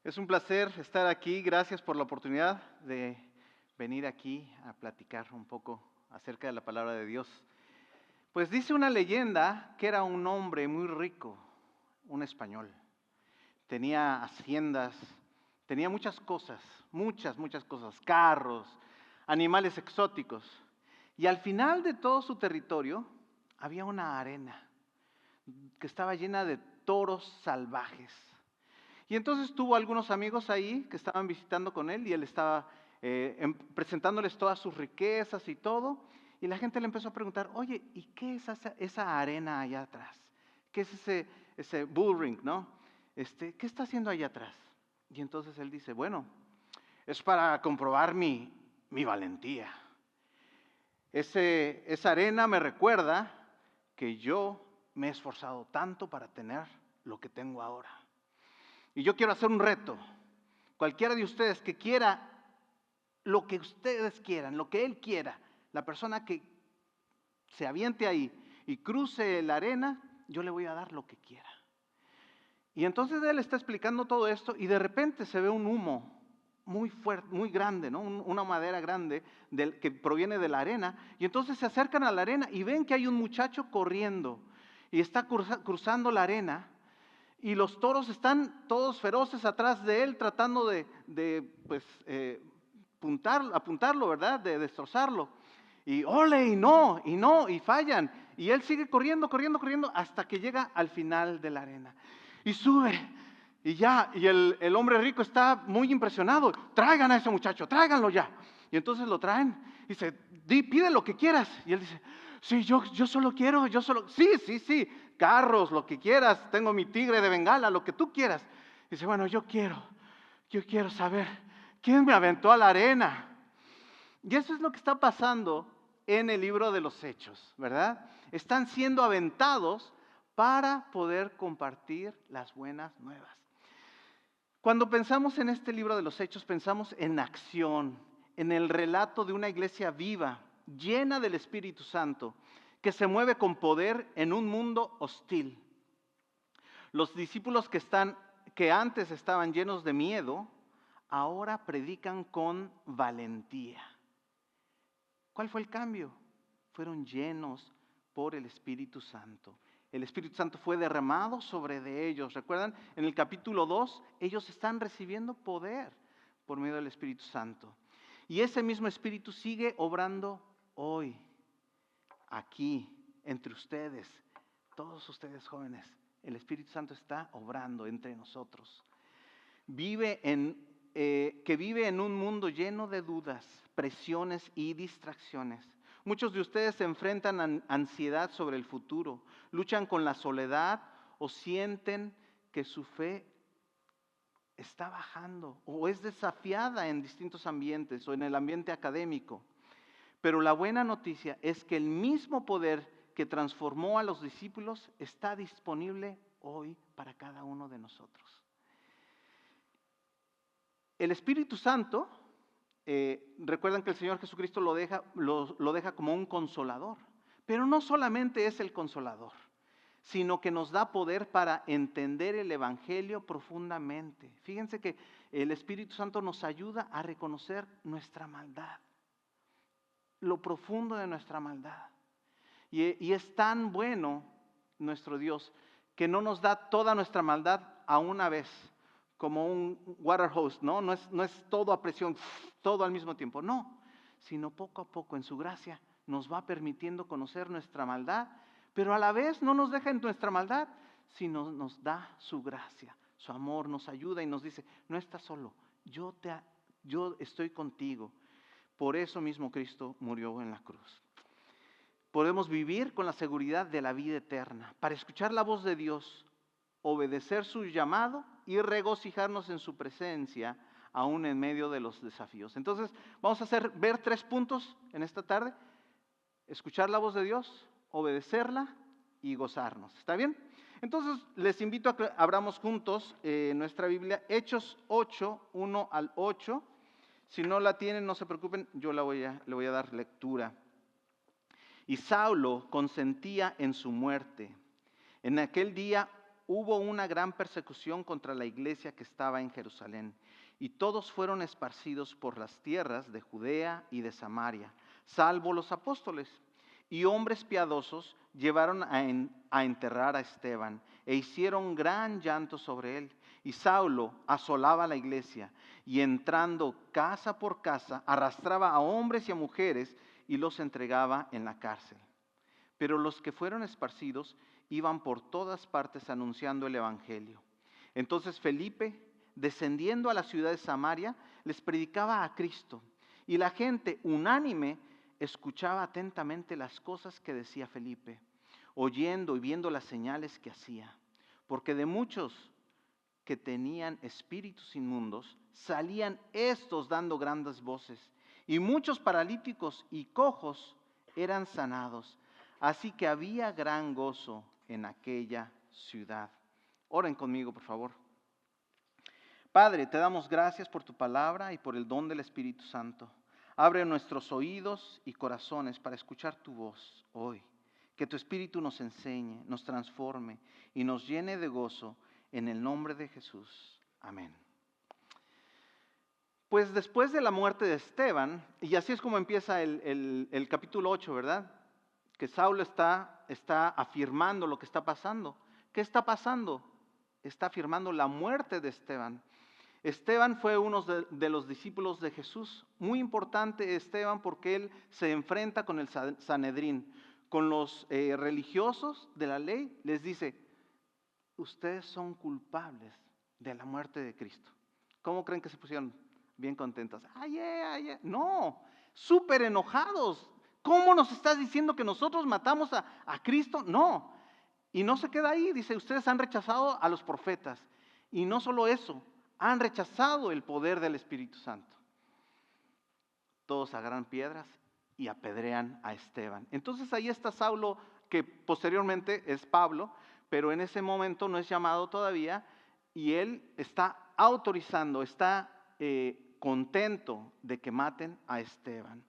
Es un placer estar aquí. Gracias por la oportunidad de venir aquí a platicar un poco acerca de la palabra de Dios. Pues dice una leyenda que era un hombre muy rico, un español. Tenía haciendas, tenía muchas cosas, muchas cosas, carros, animales exóticos. Y al final de todo su territorio había una arena que estaba llena de toros salvajes. Y entonces tuvo algunos amigos ahí que estaban visitando con él y él estaba presentándoles todas sus riquezas y todo. Y la gente le empezó a preguntar, oye, ¿y qué es esa arena allá atrás? ¿Qué es ese bull ring, no? ¿Qué está haciendo allá atrás? Y entonces él dice, bueno, es para comprobar mi valentía. Esa arena me recuerda que yo me he esforzado tanto para tener lo que tengo ahora. Y yo quiero hacer un reto. Cualquiera de ustedes que quiera lo que ustedes quieran, lo que él quiera, la persona que se aviente ahí y cruce la arena, yo le voy a dar lo que quiera. Y entonces él está explicando todo esto y de repente se ve un humo muy fuerte, muy grande, ¿no? Una madera grande que proviene de la arena. Y entonces se acercan a la arena y ven que hay un muchacho corriendo y está cruzando la arena. Y los toros están todos feroces atrás de él tratando apuntarlo, ¿verdad? De destrozarlo. Y ole, y fallan. Y él sigue corriendo hasta que llega al final de la arena. Y sube. Y el hombre rico está muy impresionado. Traigan a ese muchacho, tráiganlo ya. Y entonces lo traen. Y dice, pide lo que quieras. Y él dice, sí, yo solo quiero, sí, carros, lo que quieras, tengo mi tigre de Bengala, lo que tú quieras. Dice, bueno, yo quiero saber, ¿quién me aventó a la arena? Y eso es lo que está pasando en el libro de los Hechos, ¿verdad? Están siendo aventados para poder compartir las buenas nuevas. Cuando pensamos en este libro de los Hechos, pensamos en acción, en el relato de una iglesia viva, llena del Espíritu Santo, que se mueve con poder en un mundo hostil. Los discípulos que antes estaban llenos de miedo, ahora predican con valentía. ¿Cuál fue el cambio? Fueron llenos por el Espíritu Santo. El Espíritu Santo fue derramado sobre de ellos. ¿Recuerdan? En el capítulo 2, ellos están recibiendo poder por medio del Espíritu Santo. Y ese mismo Espíritu sigue obrando hoy, aquí, entre ustedes, todos ustedes jóvenes. El Espíritu Santo está obrando entre nosotros. Que vive en un mundo lleno de dudas, presiones y distracciones. Muchos de ustedes se enfrentan a ansiedad sobre el futuro, luchan con la soledad o sienten que su fe está bajando o es desafiada en distintos ambientes o en el ambiente académico. Pero la buena noticia es que el mismo poder que transformó a los discípulos está disponible hoy para cada uno de nosotros. El Espíritu Santo, recuerdan que el Señor Jesucristo lo deja como un consolador, pero no solamente es el consolador, sino que nos da poder para entender el Evangelio profundamente. Fíjense que el Espíritu Santo nos ayuda a reconocer nuestra maldad, lo profundo de nuestra maldad. Y es tan bueno nuestro Dios que no nos da toda nuestra maldad a una vez, como un water hose, ¿no? No es todo a presión, todo al mismo tiempo, no, sino poco a poco en su gracia nos va permitiendo conocer nuestra maldad, pero a la vez no nos deja en nuestra maldad, sino nos da su gracia, su amor, nos ayuda y nos dice, no estás solo, yo estoy contigo. Por eso mismo Cristo murió en la cruz. Podemos vivir con la seguridad de la vida eterna, para escuchar la voz de Dios, obedecer su llamado y regocijarnos en su presencia, aún en medio de los desafíos. Entonces, vamos a ver 3 puntos en esta tarde. Escuchar la voz de Dios, obedecerla y gozarnos. ¿Está bien? Entonces, les invito a que abramos juntos nuestra Biblia, Hechos 8, 1 al 8. Si no la tienen, no se preocupen, yo le voy a dar lectura. Y Saulo consentía en su muerte. En aquel día hubo una gran persecución contra la iglesia que estaba en Jerusalén, y todos fueron esparcidos por las tierras de Judea y de Samaria, salvo los apóstoles. Y hombres piadosos llevaron a enterrar a Esteban, e hicieron gran llanto sobre él. Y Saulo asolaba la iglesia, y entrando casa por casa, arrastraba a hombres y a mujeres, y los entregaba en la cárcel. Pero los que fueron esparcidos iban por todas partes anunciando el evangelio. Entonces Felipe, descendiendo a la ciudad de Samaria, les predicaba a Cristo, y la gente unánime escuchaba atentamente las cosas que decía Felipe, oyendo y viendo las señales que hacía, porque de muchos que tenían espíritus inmundos, salían estos dando grandes voces, y muchos paralíticos y cojos eran sanados. Así que había gran gozo en aquella ciudad. Oren conmigo, por favor. Padre, te damos gracias por tu palabra y por el don del Espíritu Santo. Abre nuestros oídos y corazones para escuchar tu voz hoy. Que tu Espíritu nos enseñe, nos transforme y nos llene de gozo en el nombre de Jesús. Amén. Pues después de la muerte de Esteban, y así es como empieza el capítulo 8, ¿verdad? Que Saulo está afirmando lo que está pasando. ¿Qué está pasando? Está afirmando la muerte de Esteban. Esteban fue uno de los discípulos de Jesús. Muy importante Esteban porque él se enfrenta con el Sanedrín, con los religiosos de la ley. Les dice, ustedes son culpables de la muerte de Cristo. ¿Cómo creen que se pusieron? Bien contentos. ¡Ay, ay! No, súper enojados. ¿Cómo nos estás diciendo que nosotros matamos a Cristo? No. Y no se queda ahí. Dice, ustedes han rechazado a los profetas. Y no solo eso, han rechazado el poder del Espíritu Santo. Todos agarran piedras y apedrean a Esteban. Entonces ahí está Saulo, que posteriormente es Pablo, pero en ese momento no es llamado todavía, y él está autorizando, está contento de que maten a Esteban.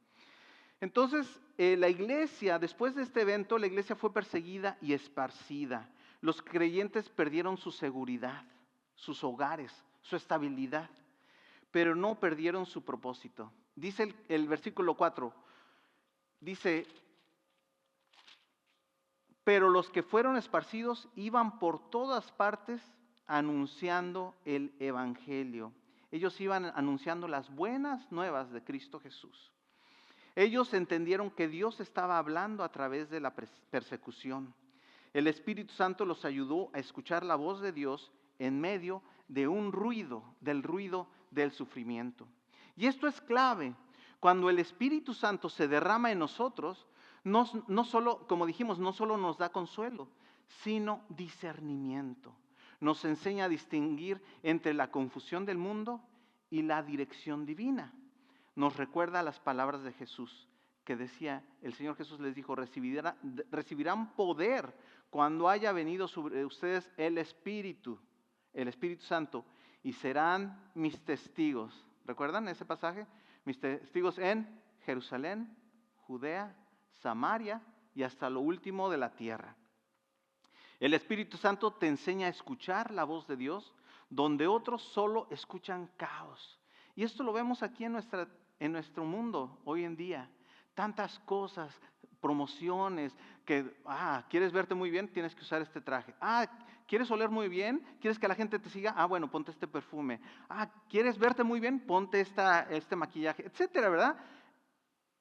Entonces, la iglesia, después de este evento, la iglesia fue perseguida y esparcida. Los creyentes perdieron su seguridad, sus hogares, su estabilidad, pero no perdieron su propósito. Dice el versículo 4, dice, pero los que fueron esparcidos iban por todas partes anunciando el evangelio. Ellos iban anunciando las buenas nuevas de Cristo Jesús. Ellos entendieron que Dios estaba hablando a través de la persecución. El Espíritu Santo los ayudó a escuchar la voz de Dios en medio de un ruido, del ruido del sufrimiento. Y esto es clave. Cuando el Espíritu Santo se derrama en nosotros, no solo, como dijimos, no solo nos da consuelo, sino discernimiento. Nos enseña a distinguir entre la confusión del mundo y la dirección divina. Nos recuerda las palabras de Jesús, que decía, el Señor Jesús les dijo, recibirán poder cuando haya venido sobre ustedes el Espíritu Santo, y serán mis testigos. ¿Recuerdan ese pasaje? Mis testigos en Jerusalén, Judea, Samaria y hasta lo último de la tierra. El Espíritu Santo te enseña a escuchar la voz de Dios, donde otros solo escuchan caos. Y esto lo vemos aquí en nuestro mundo hoy en día. Tantas cosas, promociones, que, ¿quieres verte muy bien? Tienes que usar este traje. ¿Quieres oler muy bien? ¿Quieres que la gente te siga? Bueno, ponte este perfume. ¿Quieres verte muy bien? Ponte este maquillaje, etcétera, ¿verdad?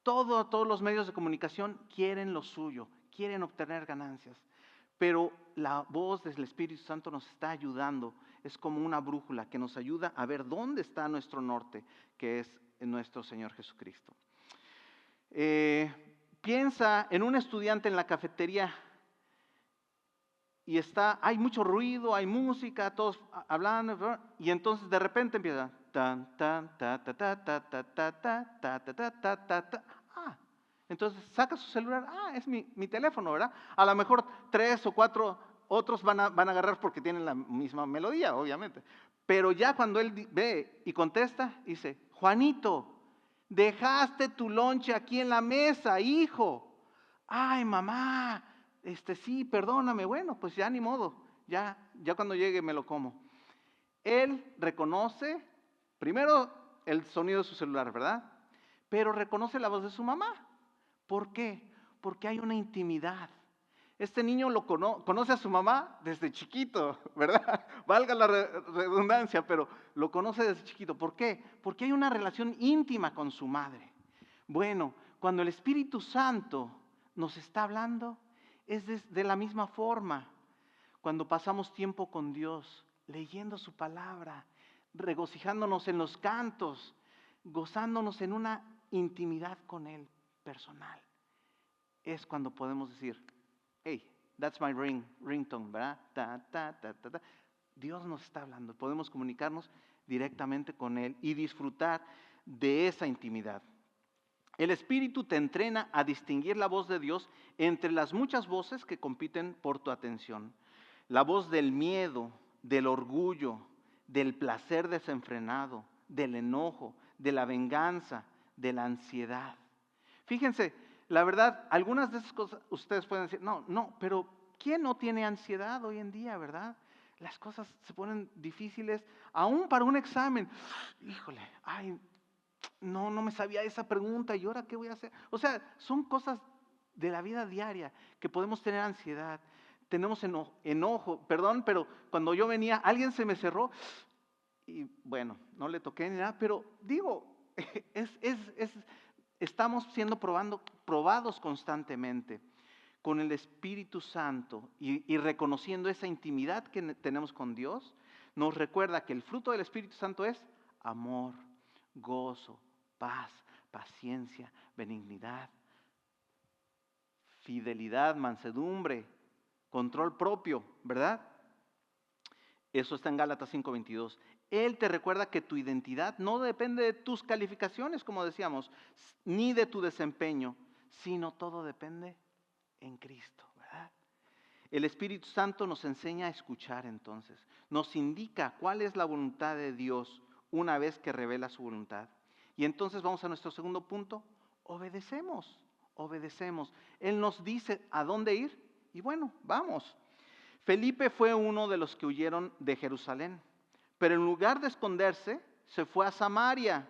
Todos los medios de comunicación quieren lo suyo, quieren obtener ganancias. Pero la voz del Espíritu Santo nos está ayudando. Es como una brújula que nos ayuda a ver dónde está nuestro norte, que es nuestro Señor Jesucristo. Piensa en un estudiante en la cafetería y hay mucho ruido, hay música, todos hablando, y entonces de repente empieza tan tan ta ta ta ta ta ta ta ta ta ta ta ta. Entonces saca su celular, es mi teléfono, ¿verdad? A lo mejor 3 o 4 otros van a agarrar porque tienen la misma melodía, obviamente. Pero ya cuando él ve y contesta, dice, Juanito, dejaste tu lonche aquí en la mesa, hijo. Ay, mamá, sí, perdóname. Bueno, pues ya ni modo. ya cuando llegue me lo como. Él reconoce primero el sonido de su celular, ¿verdad? Pero reconoce la voz de su mamá. ¿Por qué? Porque hay una intimidad. Este niño conoce a su mamá desde chiquito, ¿verdad? Valga la redundancia, pero lo conoce desde chiquito. ¿Por qué? Porque hay una relación íntima con su madre. Bueno, cuando el Espíritu Santo nos está hablando, es de la misma forma. Cuando pasamos tiempo con Dios, leyendo su palabra, regocijándonos en los cantos, gozándonos en una intimidad con Él personal, es cuando podemos decir, hey, that's my ringtone, ¿verdad? Ta, ta, ta, ta, ta. Dios nos está hablando, podemos comunicarnos directamente con Él y disfrutar de esa intimidad. El Espíritu te entrena a distinguir la voz de Dios entre las muchas voces que compiten por tu atención. La voz del miedo, del orgullo, del placer desenfrenado, del enojo, de la venganza, de la ansiedad. Fíjense, la verdad, algunas de esas cosas ustedes pueden decir, no, pero ¿quién no tiene ansiedad hoy en día, verdad? Las cosas se ponen difíciles, aún para un examen. Híjole, no me sabía esa pregunta, ¿y ahora qué voy a hacer? O sea, son cosas de la vida diaria que podemos tener ansiedad, tenemos enojo, perdón, pero cuando yo venía, alguien se me cerró y bueno, no le toqué ni nada, pero digo, estamos siendo probados constantemente con el Espíritu Santo y reconociendo esa intimidad que tenemos con Dios, nos recuerda que el fruto del Espíritu Santo es amor, gozo, paz, paciencia, benignidad, fidelidad, mansedumbre, control propio, ¿verdad? Eso está en Gálatas 5:22. Él te recuerda que tu identidad no depende de tus calificaciones, como decíamos, ni de tu desempeño, sino todo depende en Cristo, ¿verdad? El Espíritu Santo nos enseña a escuchar entonces, nos indica cuál es la voluntad de Dios una vez que revela su voluntad. Y entonces vamos a nuestro segundo punto, obedecemos. Él nos dice a dónde ir y bueno, vamos. Felipe fue uno de los que huyeron de Jerusalén, pero en lugar de esconderse, se fue a Samaria.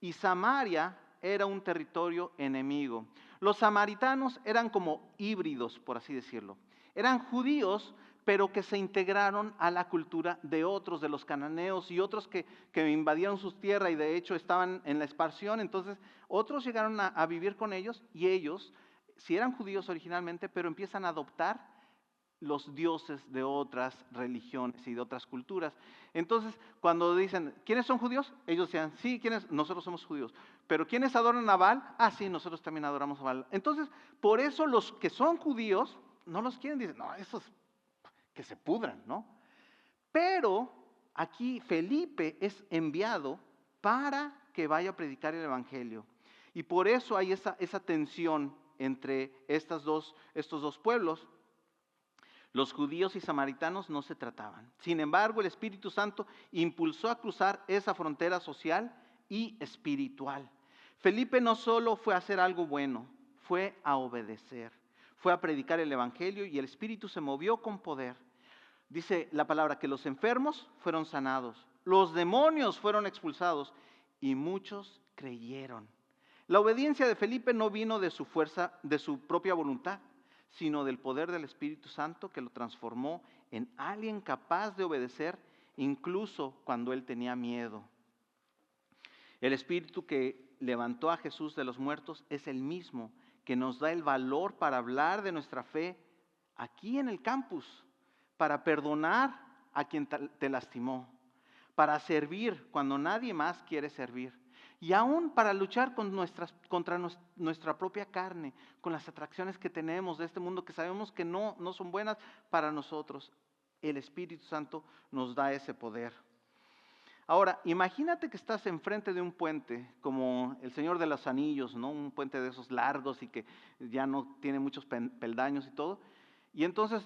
Y Samaria era un territorio enemigo. Los samaritanos eran como híbridos, por así decirlo. Eran judíos, pero que se integraron a la cultura de otros, de los cananeos y otros que invadieron sus tierras y de hecho estaban en la expansión. Entonces, otros llegaron a vivir con ellos y ellos, sí eran judíos originalmente, pero empiezan a adoptar los dioses de otras religiones y de otras culturas. Entonces, cuando dicen, ¿quiénes son judíos? Ellos decían, sí, ¿quiénes? Nosotros somos judíos. ¿Pero quiénes adoran a Baal? Ah, sí, nosotros también adoramos a Baal. Entonces, por eso los que son judíos no los quieren, dicen, no, esos que se pudran, ¿no? Pero aquí Felipe es enviado para que vaya a predicar el evangelio. Y por eso hay esa tensión entre estos dos pueblos. Los judíos y samaritanos no se trataban. Sin embargo, el Espíritu Santo impulsó a cruzar esa frontera social y espiritual. Felipe no solo fue a hacer algo bueno, fue a obedecer, fue a predicar el evangelio y el Espíritu se movió con poder. Dice la palabra que los enfermos fueron sanados, los demonios fueron expulsados y muchos creyeron. La obediencia de Felipe no vino de su fuerza, de su propia voluntad, sino del poder del Espíritu Santo que lo transformó en alguien capaz de obedecer incluso cuando él tenía miedo. El Espíritu que levantó a Jesús de los muertos es el mismo que nos da el valor para hablar de nuestra fe aquí en el campus, para perdonar a quien te lastimó, para servir cuando nadie más quiere servir. Y aún para luchar contra nuestra propia carne, con las atracciones que tenemos de este mundo que sabemos que no son buenas para nosotros. El Espíritu Santo nos da ese poder. Ahora, imagínate que estás enfrente de un puente, como el Señor de los Anillos, ¿no? Un puente de esos largos y que ya no tiene muchos peldaños y todo. Y entonces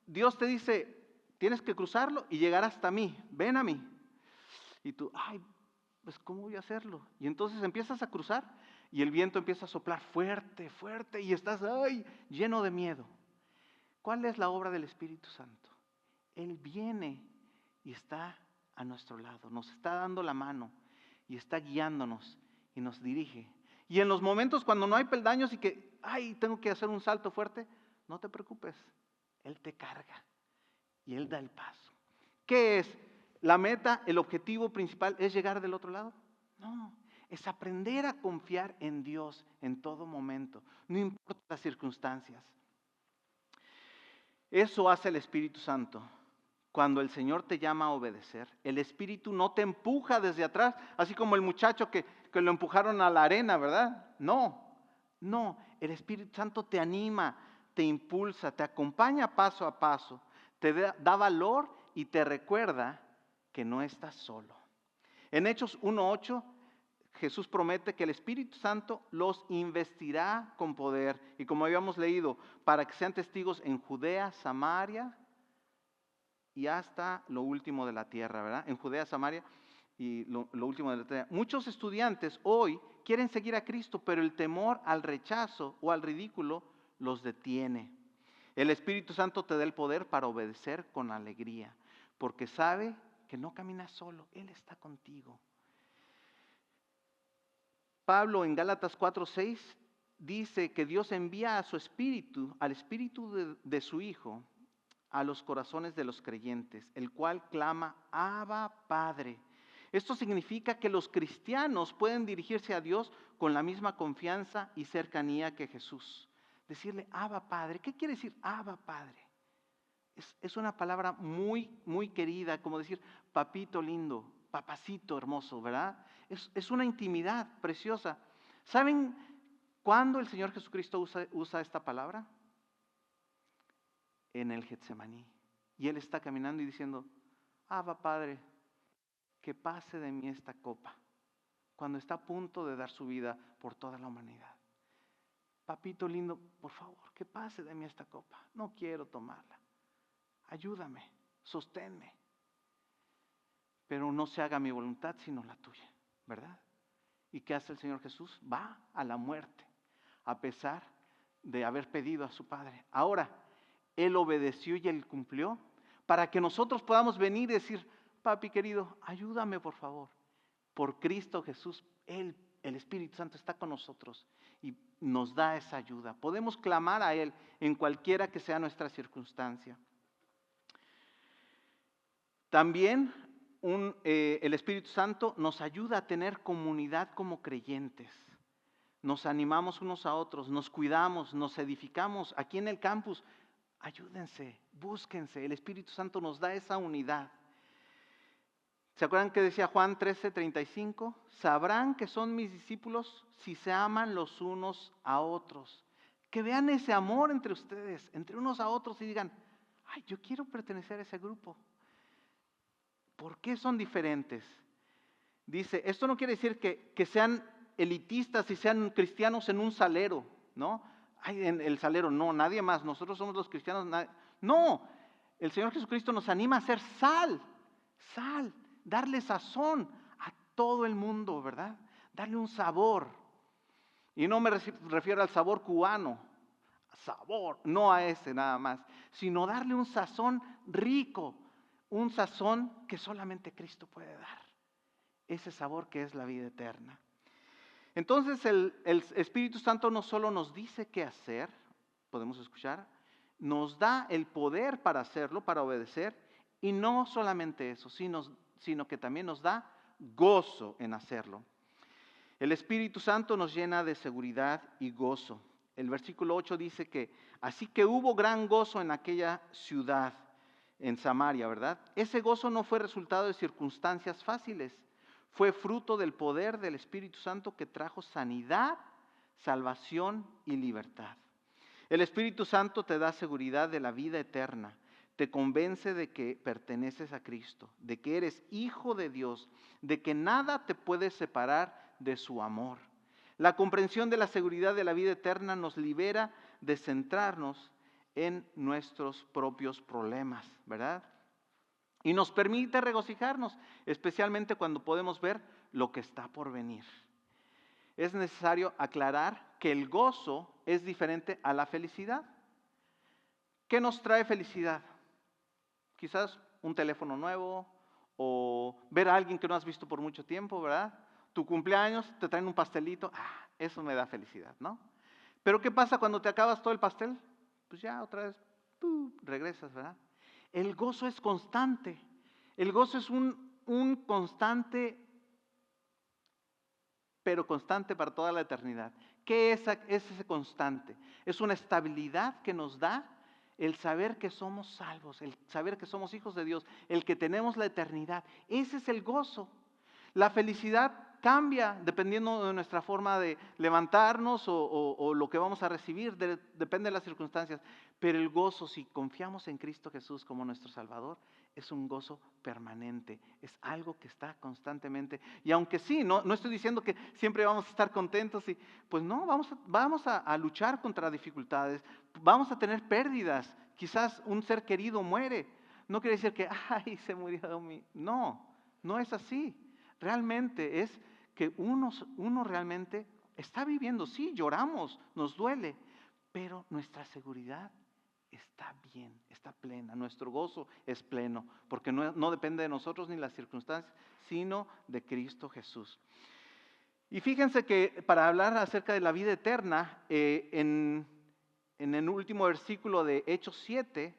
Dios te dice, tienes que cruzarlo y llegar hasta mí, ven a mí. Y tú, pues ¿cómo voy a hacerlo? Y entonces empiezas a cruzar y el viento empieza a soplar fuerte, fuerte y estás lleno de miedo. ¿Cuál es la obra del Espíritu Santo? Él viene y está a nuestro lado, nos está dando la mano y está guiándonos y nos dirige. Y en los momentos cuando no hay peldaños y que, tengo que hacer un salto fuerte, no te preocupes, Él te carga y Él da el paso. ¿Qué es? ¿La meta, el objetivo principal es llegar del otro lado? No, es aprender a confiar en Dios en todo momento, no importa las circunstancias. Eso hace el Espíritu Santo. Cuando el Señor te llama a obedecer, el Espíritu no te empuja desde atrás, así como el muchacho que lo empujaron a la arena, ¿verdad? No, el Espíritu Santo te anima, te impulsa, te acompaña paso a paso, te da valor y te recuerda que no estás solo. En Hechos 1:8, Jesús promete que el Espíritu Santo los investirá con poder, y como habíamos leído, para que sean testigos en Judea, Samaria y hasta lo último de la tierra, ¿verdad? En Judea, Samaria y lo último de la tierra. Muchos estudiantes hoy quieren seguir a Cristo, pero el temor al rechazo o al ridículo los detiene. El Espíritu Santo te da el poder para obedecer con alegría, porque sabe que no caminas solo, Él está contigo. Pablo en Gálatas 4:6 dice que Dios envía a su Espíritu, al Espíritu de su Hijo, a los corazones de los creyentes, el cual clama, Abba, Padre. Esto significa que los cristianos pueden dirigirse a Dios con la misma confianza y cercanía que Jesús. Decirle, Abba, Padre. ¿Qué quiere decir Abba, Padre? Es una palabra muy, muy querida, como decir, papito lindo, papacito hermoso, ¿verdad? Es una intimidad preciosa. ¿Saben cuándo el Señor Jesucristo usa esta palabra? En el Getsemaní. Y Él está caminando y diciendo, Abba, Padre, que pase de mí esta copa, cuando está a punto de dar su vida por toda la humanidad. Papito lindo, por favor, que pase de mí esta copa. No quiero tomarla. Ayúdame, sosténme. Pero no se haga mi voluntad, sino la tuya, ¿verdad? ¿Y qué hace el Señor Jesús? Va a la muerte, a pesar de haber pedido a su Padre. Ahora, Él obedeció y Él cumplió, para que nosotros podamos venir y decir, papi querido, ayúdame por favor. Por Cristo Jesús, Él, el Espíritu Santo está con nosotros y nos da esa ayuda. Podemos clamar a Él en cualquiera que sea nuestra circunstancia. También el Espíritu Santo nos ayuda a tener comunidad como creyentes. Nos animamos unos a otros, nos cuidamos, nos edificamos. Aquí en el campus, ayúdense, búsquense. El Espíritu Santo nos da esa unidad. ¿Se acuerdan que decía Juan 13:35? Sabrán que son mis discípulos si se aman los unos a otros. Que vean ese amor entre ustedes, entre unos a otros y digan, yo quiero pertenecer a ese grupo. ¿Por qué son diferentes? Dice, esto no quiere decir que sean elitistas y sean cristianos en un salero, ¿no? En el salero, no, nadie más, nosotros somos los cristianos. No, el Señor Jesucristo nos anima a ser sal, darle sazón a todo el mundo, ¿verdad? Darle un sabor. Y no me refiero al sabor cubano, no a ese nada más, sino darle un sazón rico, un sazón que solamente Cristo puede dar. Ese sabor que es la vida eterna. Entonces el Espíritu Santo no solo nos dice qué hacer, podemos escuchar, nos da el poder para hacerlo, para obedecer, y no solamente eso, sino que también nos da gozo en hacerlo. El Espíritu Santo nos llena de seguridad y gozo. El versículo 8 dice que, así que hubo gran gozo en aquella ciudad, en Samaria, ¿verdad? Ese gozo no fue resultado de circunstancias fáciles, fue fruto del poder del Espíritu Santo que trajo sanidad, salvación y libertad. El Espíritu Santo te da seguridad de la vida eterna, te convence de que perteneces a Cristo, de que eres hijo de Dios, de que nada te puede separar de su amor. La comprensión de la seguridad de la vida eterna nos libera de centrarnos en nuestros propios problemas, ¿verdad? Y nos permite regocijarnos, especialmente cuando podemos ver lo que está por venir. Es necesario aclarar que el gozo es diferente a la felicidad. ¿Qué nos trae felicidad? quizás un teléfono nuevo o ver a alguien que no has visto por mucho tiempo, ¿verdad? Tu cumpleaños, te traen un pastelito, eso me da felicidad, ¿no? Pero ¿qué pasa cuando te acabas todo el pastel? Pues ya otra vez, regresas, ¿verdad? El gozo es constante. El gozo es un constante, pero constante para toda la eternidad. ¿Qué es ese constante? Es una estabilidad que nos da el saber que somos salvos, el saber que somos hijos de Dios, el que tenemos la eternidad. Ese es el gozo. La felicidad cambia dependiendo de nuestra forma de levantarnos o lo que vamos a recibir, depende de las circunstancias. Pero el gozo, si confiamos en Cristo Jesús como nuestro Salvador, es un gozo permanente, es algo que está constantemente. Y aunque sí, no estoy diciendo que siempre vamos a estar contentos, pues no, vamos a luchar contra dificultades, vamos a tener pérdidas, quizás un ser querido muere. No quiere decir que, ay, se murió no es así. Realmente es que uno realmente está viviendo, sí, lloramos, nos duele, pero nuestra seguridad está bien, está plena, nuestro gozo es pleno, porque no depende de nosotros ni las circunstancias, sino de Cristo Jesús. Y fíjense que para hablar acerca de la vida eterna, en el último versículo de Hechos 7,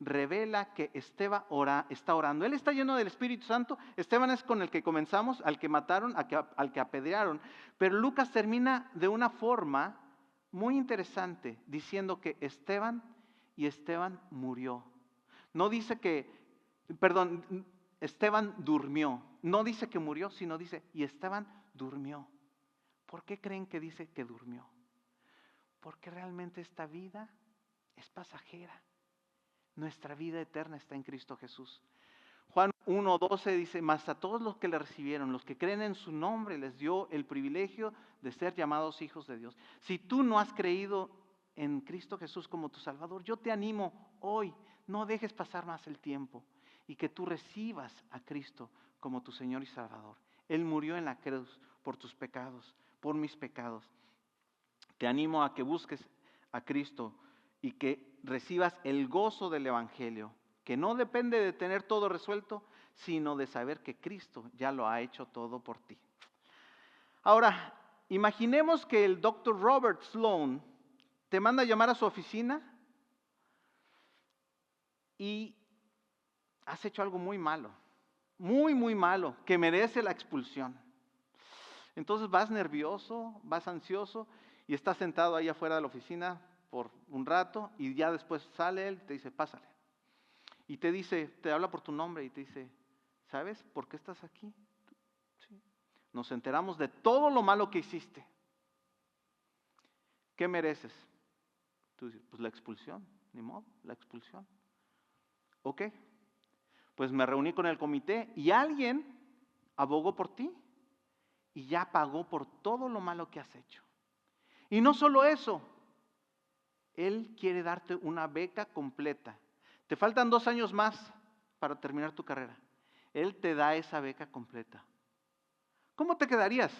revela que Esteban está orando. Él está lleno del Espíritu Santo. Esteban es con el que comenzamos, al que mataron, al que apedrearon. Pero Lucas termina de una forma muy interesante, diciendo que Esteban murió. No dice Esteban durmió. No dice que murió, sino dice, y Esteban durmió. ¿Por qué creen que dice que durmió? Porque realmente esta vida es pasajera. Nuestra vida eterna está en Cristo Jesús. Juan 1:12 dice, mas a todos los que le recibieron, los que creen en su nombre, les dio el privilegio de ser llamados hijos de Dios. Si tú no has creído en Cristo Jesús como tu Salvador, yo te animo hoy, no dejes pasar más el tiempo y que tú recibas a Cristo como tu Señor y Salvador. Él murió en la cruz por tus pecados, por mis pecados. Te animo a que busques a Cristo y que recibas el gozo del Evangelio, que no depende de tener todo resuelto, sino de saber que Cristo ya lo ha hecho todo por ti. Ahora, imaginemos que el Dr. Robert Sloan te manda a llamar a su oficina y has hecho algo muy malo, muy malo, que merece la expulsión. Entonces vas nervioso, vas ansioso y estás sentado ahí afuera de la oficina por un rato y ya después sale él y te dice, pásale. Y te dice, te habla por tu nombre y te dice, ¿sabes por qué estás aquí? Sí. Nos enteramos de todo lo malo que hiciste. ¿Qué mereces? Tú dices, pues la expulsión, ni modo, la expulsión. Ok, pues me reuní con el comité y alguien abogó por ti y ya pagó por todo lo malo que has hecho. Y no solo eso, él quiere darte una beca completa. Te faltan 2 años más para terminar tu carrera. Él te da esa beca completa. ¿Cómo te quedarías?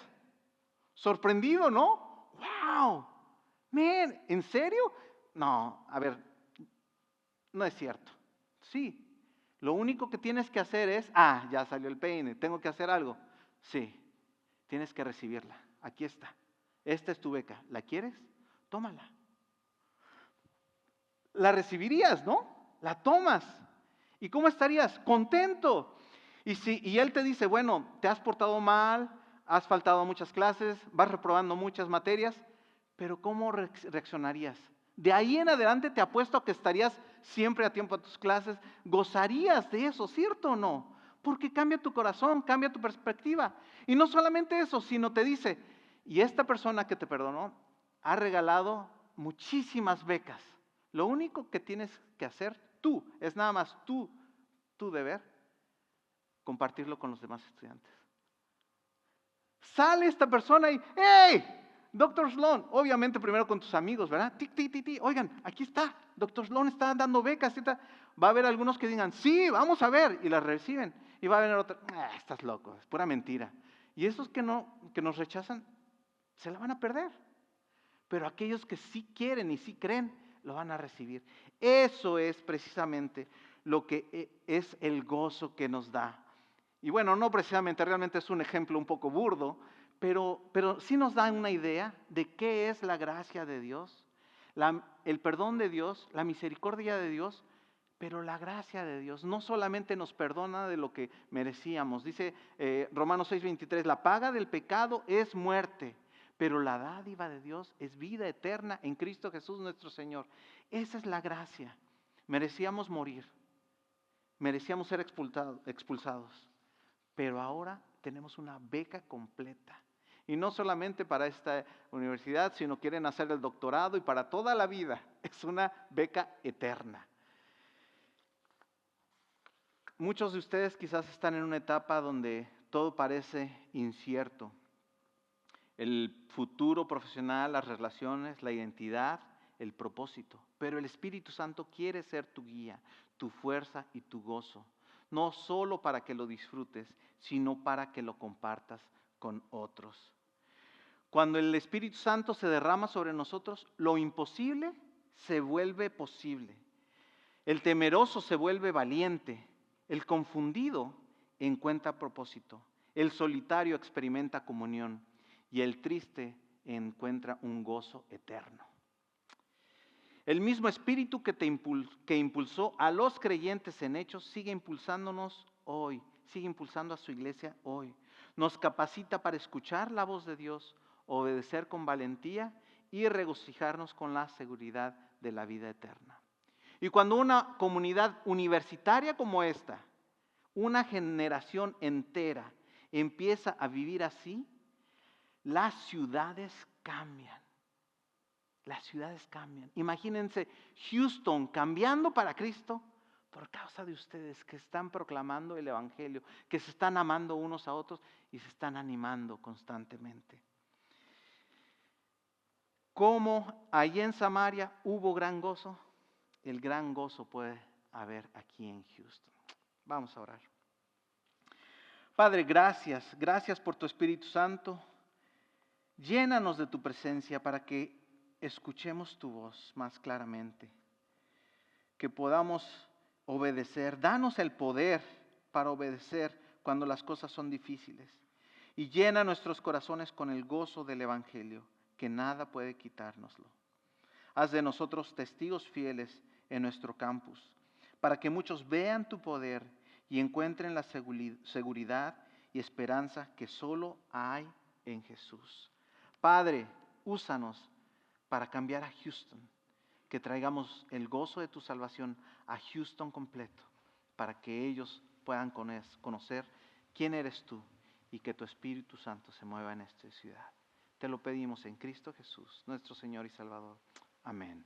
Sorprendido, ¿no? ¡Wow! Man, ¿en serio? No, a ver, no es cierto. Sí, lo único que tienes que hacer es, ya salió el peine, tengo que hacer algo. Sí, tienes que recibirla. Aquí está. Esta es tu beca. ¿La quieres? Tómala. La recibirías, ¿no? La tomas. ¿Y cómo estarías? Contento. Y él te dice, bueno, te has portado mal, has faltado a muchas clases, vas reprobando muchas materias, pero ¿cómo reaccionarías? De ahí en adelante te apuesto a que estarías siempre a tiempo a tus clases, gozarías de eso, ¿cierto o no? Porque cambia tu corazón, cambia tu perspectiva. Y no solamente eso, sino te dice, y esta persona que te perdonó ha regalado muchísimas becas. Lo único que tienes que hacer tú, es nada más tu deber, compartirlo con los demás estudiantes. Sale esta persona y, ¡hey! Dr. Sloan, obviamente primero con tus amigos, ¿verdad? Oigan, aquí está, Dr. Sloan está dando becas. Va a haber algunos que digan, sí, vamos a ver, y las reciben. Y va a haber otros, estás loco, es pura mentira. Y esos que nos rechazan, se la van a perder. Pero aquellos que sí quieren y sí creen, lo van a recibir. Eso es precisamente lo que es el gozo que nos da. Y bueno, no precisamente, realmente es un ejemplo un poco burdo, pero sí nos da una idea de qué es la gracia de Dios, el perdón de Dios, la misericordia de Dios, pero la gracia de Dios no solamente nos perdona de lo que merecíamos. Dice Romanos 6:23, la paga del pecado es muerte, pero la dádiva de Dios es vida eterna en Cristo Jesús nuestro Señor. Esa es la gracia. Merecíamos morir, merecíamos ser expulsados, pero ahora tenemos una beca completa. Y no solamente para esta universidad, sino quieren hacer el doctorado y para toda la vida. Es una beca eterna. Muchos de ustedes quizás están en una etapa donde todo parece incierto. El futuro profesional, las relaciones, la identidad, el propósito. Pero el Espíritu Santo quiere ser tu guía, tu fuerza y tu gozo. No solo para que lo disfrutes, sino para que lo compartas con otros. Cuando el Espíritu Santo se derrama sobre nosotros, lo imposible se vuelve posible. El temeroso se vuelve valiente. El confundido encuentra propósito. El solitario experimenta comunión. Y el triste encuentra un gozo eterno. El mismo Espíritu que impulsó a los creyentes en Hechos sigue impulsándonos hoy, sigue impulsando a su iglesia hoy. Nos capacita para escuchar la voz de Dios, obedecer con valentía y regocijarnos con la seguridad de la vida eterna. Y cuando una comunidad universitaria como esta, una generación entera, empieza a vivir así, las ciudades cambian. Las ciudades cambian. Imagínense Houston cambiando para Cristo por causa de ustedes que están proclamando el Evangelio, que se están amando unos a otros y se están animando constantemente. Como allí en Samaria hubo gran gozo, el gran gozo puede haber aquí en Houston. Vamos a orar. Padre, gracias por tu Espíritu Santo. Llénanos de tu presencia para que escuchemos tu voz más claramente, que podamos obedecer. Danos el poder para obedecer cuando las cosas son difíciles. Y llena nuestros corazones con el gozo del Evangelio, que nada puede quitárnoslo. Haz de nosotros testigos fieles en nuestro campus, para que muchos vean tu poder y encuentren la seguridad y esperanza que solo hay en Jesús. Padre, úsanos para cambiar a Houston, que traigamos el gozo de tu salvación a Houston completo, para que ellos puedan conocer quién eres tú y que tu Espíritu Santo se mueva en esta ciudad. Te lo pedimos en Cristo Jesús, nuestro Señor y Salvador. Amén.